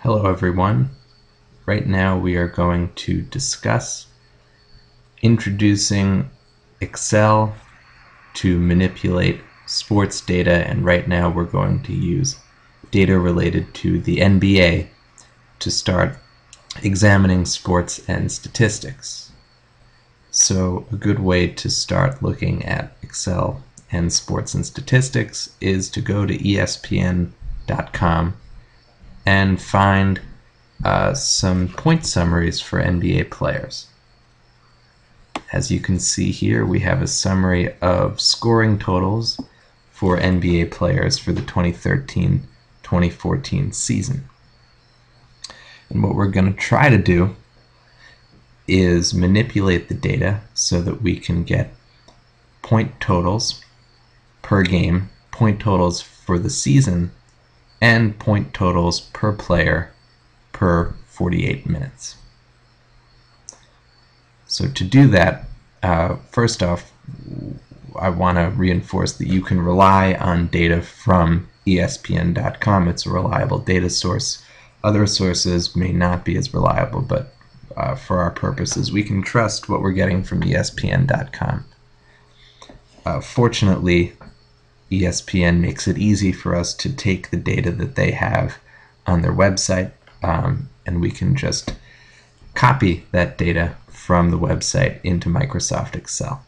Hello everyone. Right now we are going to discuss introducing Excel to manipulate sports data, and right now we're going to use data related to the NBA to start examining sports and statistics. So a good way to start looking at Excel and sports and statistics is to go to ESPN.com and find some point summaries for NBA players. As you can see here, we have a summary of scoring totals for NBA players for the 2013-2014 season. And what we're going to try to do is manipulate the data so that we can get point totals per game, point totals for the season, and point totals per player per 48 minutes. So to do that, first off, I want to reinforce that you can rely on data from ESPN.com. It's a reliable data source. Other sources may not be as reliable, but for our purposes, we can trust what we're getting from ESPN.com. Fortunately, ESPN makes it easy for us to take the data that they have on their website, and we can just copy that data from the website into Microsoft Excel.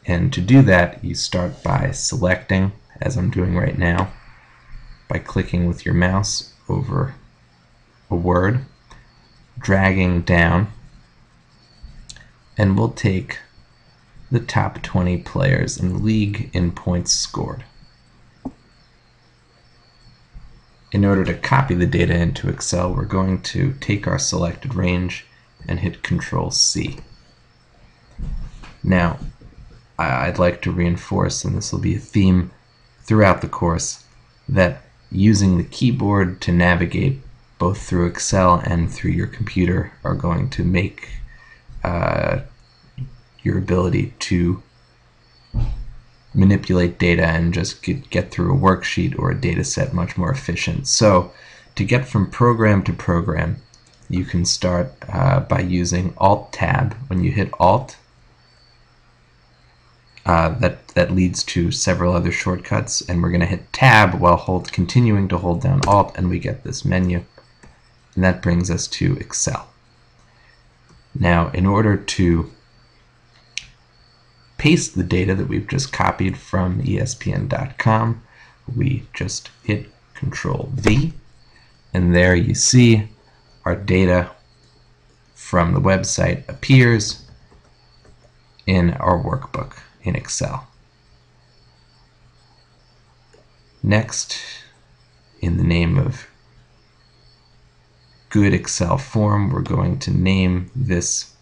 And to do that, you start by selecting, as I'm doing right now, by clicking with your mouse over a word, dragging down, and we'll take the top 20 players in the league in points scored. In order to copy the data into Excel, we're going to take our selected range and hit Control-C. Now, I'd like to reinforce, and this will be a theme throughout the course, that using the keyboard to navigate both through Excel and through your computer are going to make your ability to manipulate data and just get through a worksheet or a data set much more efficient. So to get from program to program, you can start by using Alt-Tab. When you hit Alt, that leads to several other shortcuts, and we're going to hit Tab while continuing to hold down Alt, and we get this menu, and that brings us to Excel. Now, in order to paste the data that we've just copied from ESPN.com, we just hit Control-V, and there you see our data from the website appears in our workbook in Excel. Next, in the name of good Excel form, we're going to name this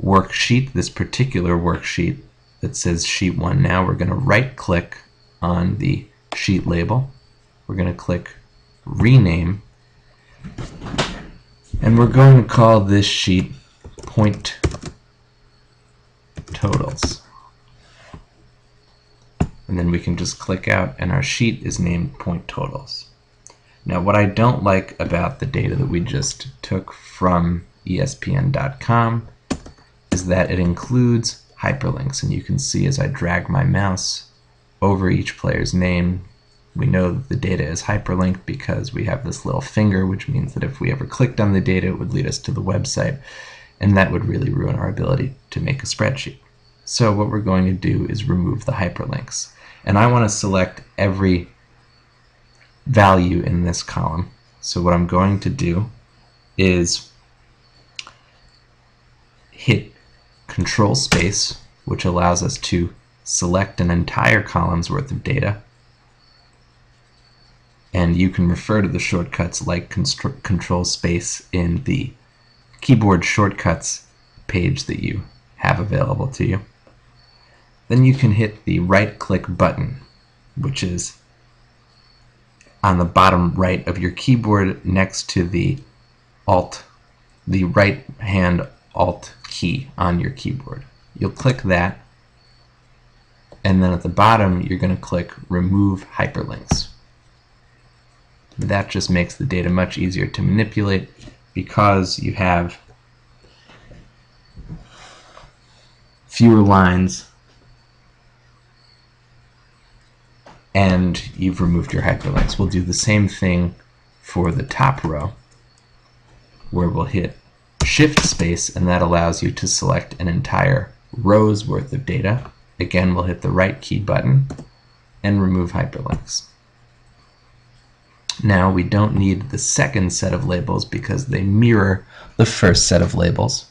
worksheet, this particular worksheet that says Sheet 1 now. We're going to right-click on the sheet label. We're going to click Rename, and we're going to call this sheet Point Totals. And then we can just click out, and our sheet is named Point Totals. Now, what I don't like about the data that we just took from ESPN.com is that it includes hyperlinks, and you can see as I drag my mouse over each player's name, we know that the data is hyperlinked because we have this little finger, which means that if we ever clicked on the data, it would lead us to the website, and that would really ruin our ability to make a spreadsheet. So what we're going to do is remove the hyperlinks, and I want to select every value in this column. So what I'm going to do is hit Control Space, which allows us to select an entire column's worth of data, and you can refer to the shortcuts like Control Space in the keyboard shortcuts page that you have available to you. Then you can hit the right-click button, which is on the bottom right of your keyboard next to the right-hand Alt key on your keyboard. You'll click that, and then at the bottom you're going to click Remove Hyperlinks. That just makes the data much easier to manipulate because you have fewer lines and you've removed your hyperlinks. We'll do the same thing for the top row, where we'll hit Shift space, and that allows you to select an entire row's worth of data. Again, we'll hit the right key button and remove hyperlinks. Now we don't need the second set of labels because they mirror the first set of labels.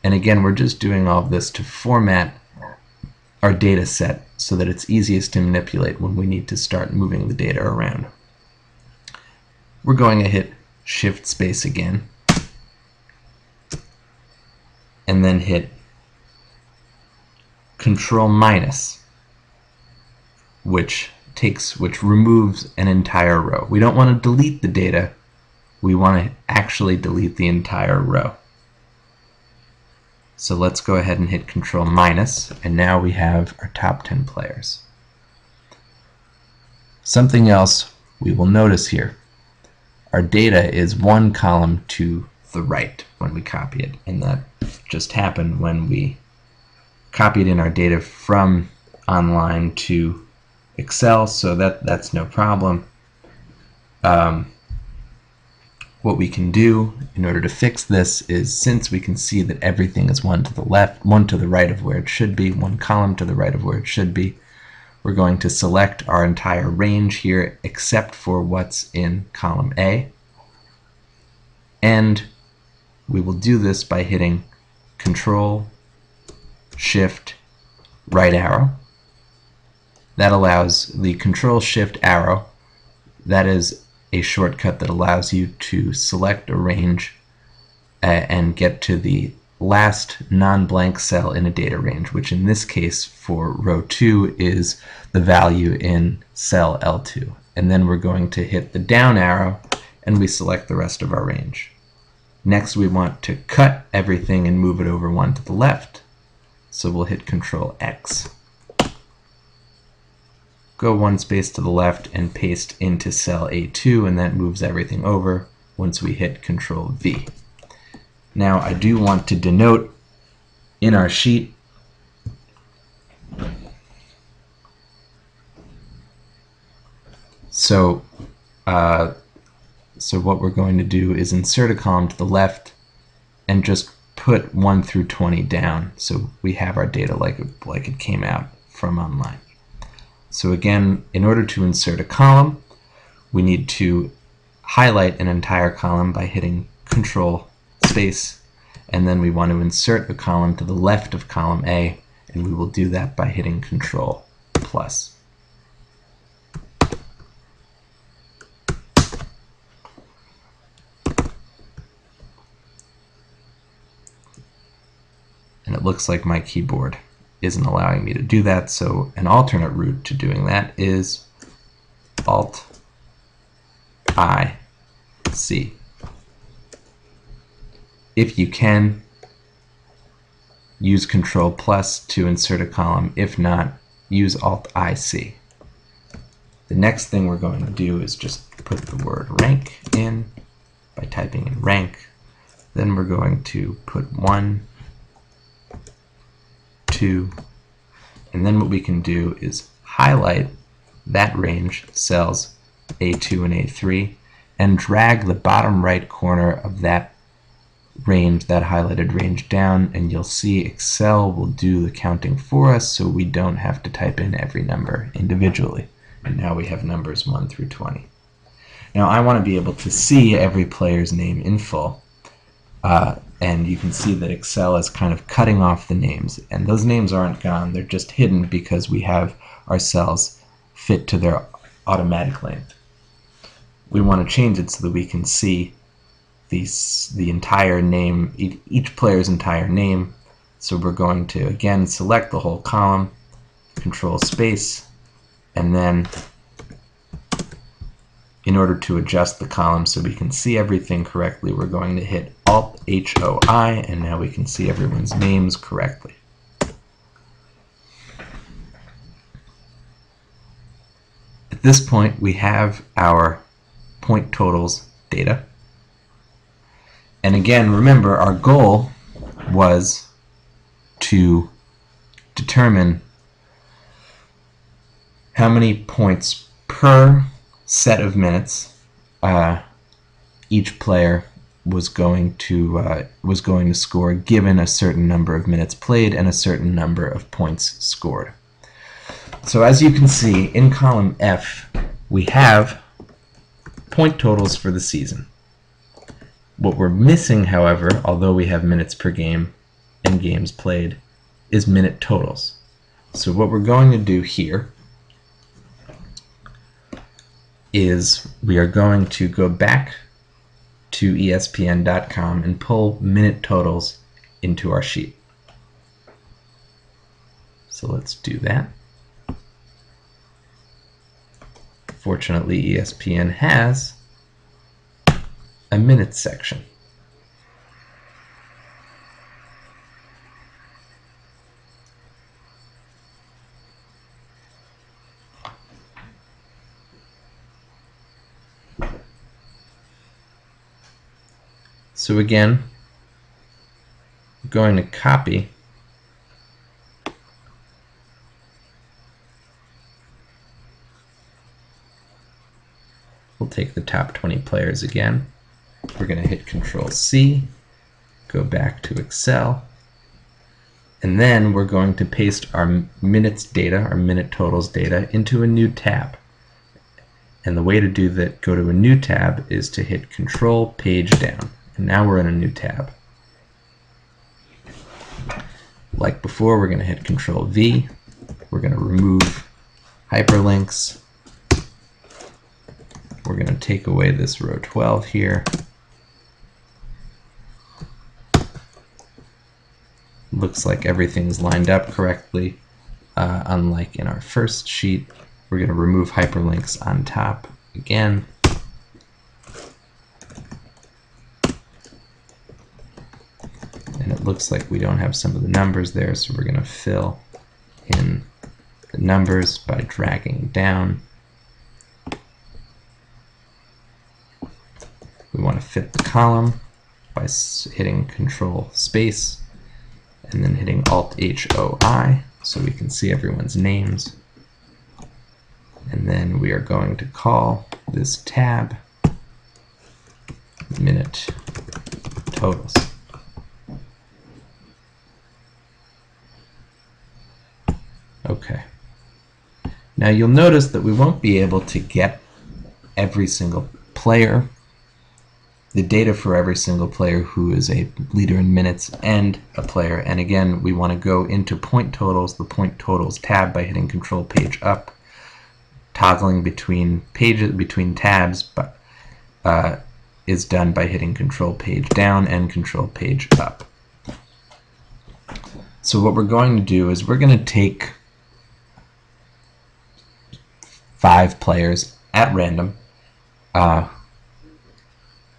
And again, we're just doing all of this to format our data set so that it's easiest to manipulate when we need to start moving the data around. We're going to hit Shift space again, and then hit Control minus, which removes an entire row. We don't want to delete the data, we want to actually delete the entire row. So let's go ahead and hit Control minus, and now we have our top 10 players. Something else we will notice here. Our data is one column to the right when we copy it, and that just happened when we copied in our data from online to Excel, so that's no problem. What we can do in order to fix this is, since we can see that everything is one to the left, one to the right of where it should be, one column to the right of where it should be, we're going to select our entire range here except for what's in column A. And we will do this by hitting Control, Shift, right arrow. That allows the Control, Shift, arrow. That is a shortcut that allows you to select a range and get to the last non-blank cell in a data range, which in this case for row 2 is the value in cell L2. And then we're going to hit the down arrow and we select the rest of our range. Next we want to cut everything and move it over one to the left, so we'll hit Control X. Go one space to the left and paste into cell A2, and that moves everything over once we hit Control V. Now I do want to denote in our sheet so what we're going to do is insert a column to the left and just put 1 through 20 down so we have our data like it came out from online. So again, in order to insert a column, we need to highlight an entire column by hitting Control space, and then we want to insert a column to the left of column A, and we will do that by hitting Control plus. And it looks like my keyboard isn't allowing me to do that, so an alternate route to doing that is Alt-I-C. If you can, use Control plus to insert a column. If not, use Alt-I-C. The next thing we're going to do is just put the word rank in by typing in rank. Then we're going to put 1, 2, and then what we can do is highlight that range, cells A2 and A3, and drag the bottom right corner of that range, that highlighted range, down, and you'll see Excel will do the counting for us so we don't have to type in every number individually. And now we have numbers 1 through 20. Now I want to be able to see every player's name in full. And you can see that Excel is kind of cutting off the names, and those names aren't gone, they're just hidden because we have our cells fit to their automatic length. We want to change it so that we can see the entire name, each player's entire name. So we're going to again select the whole column, Control space, and then in order to adjust the column so we can see everything correctly, we're going to hit Alt-H-O-I, and now we can see everyone's names correctly. At this point, we have our point totals data. And again, remember, our goal was to determine how many points per set of minutes each player was going to score given a certain number of minutes played and a certain number of points scored. So as you can see in column F, we have point totals for the season. What we're missing, however, although we have minutes per game and games played, is minute totals. So what we're going to do here is we are going to go back to ESPN.com and pull minute totals into our sheet. So let's do that. Fortunately, ESPN has a minutes section. So again, I'm going to copy we'll take the top 20 players again. We're going to hit Control-C, go back to Excel, and then we're going to paste our minutes data, our minute totals data, into a new tab. And the way to do that, go to a new tab, is to hit Control Page Down. And now we're in a new tab. Like before, we're going to hit Control-V. We're going to remove hyperlinks. We're going to take away this row 12 here. Looks like everything's lined up correctly. Unlike in our first sheet, we're going to remove hyperlinks on top again. And it looks like we don't have some of the numbers there, so we're going to fill in the numbers by dragging down. We want to fit the column by hitting Control Space and then hitting Alt-H-O-I so we can see everyone's names. And then we are going to call this tab Minute Totals. Okay. Now you'll notice that we won't be able to get every single player, the data for every single player who is a leader in minutes and a player. And again, we want to go into point totals, the point totals tab, by hitting Control Page Up. Toggling between pages, between tabs, but is done by hitting Control Page Down and Control Page Up. So what we're going to do is we're going to take 5 players at random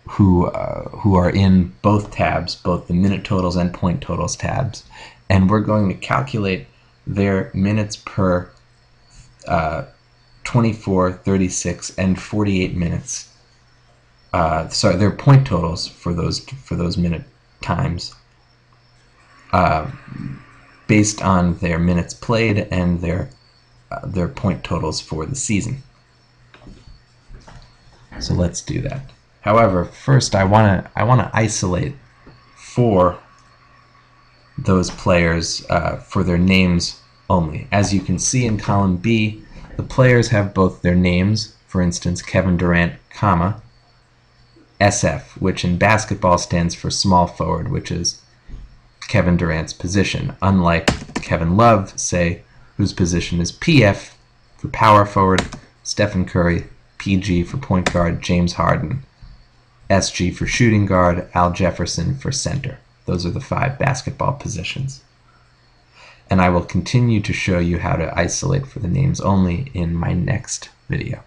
who are in both tabs, both the minute totals and point totals tabs, and we're going to calculate their minutes per 24, 36, and 48 minutes. Sorry, their point totals for those minute times, based on their minutes played and their point totals for the season. So let's do that. However, first I want to isolate 4 those players for their names only. As you can see in column B, the players have both their names, for instance, Kevin Durant, comma, SF, which in basketball stands for small forward, which is Kevin Durant's position, unlike Kevin Love, say, whose position is PF for power forward, Stephen Curry, PG for point guard, James Harden, SG for shooting guard, Al Jefferson for center. Those are the 5 basketball positions. And I will continue to show you how to isolate for the names only in my next video.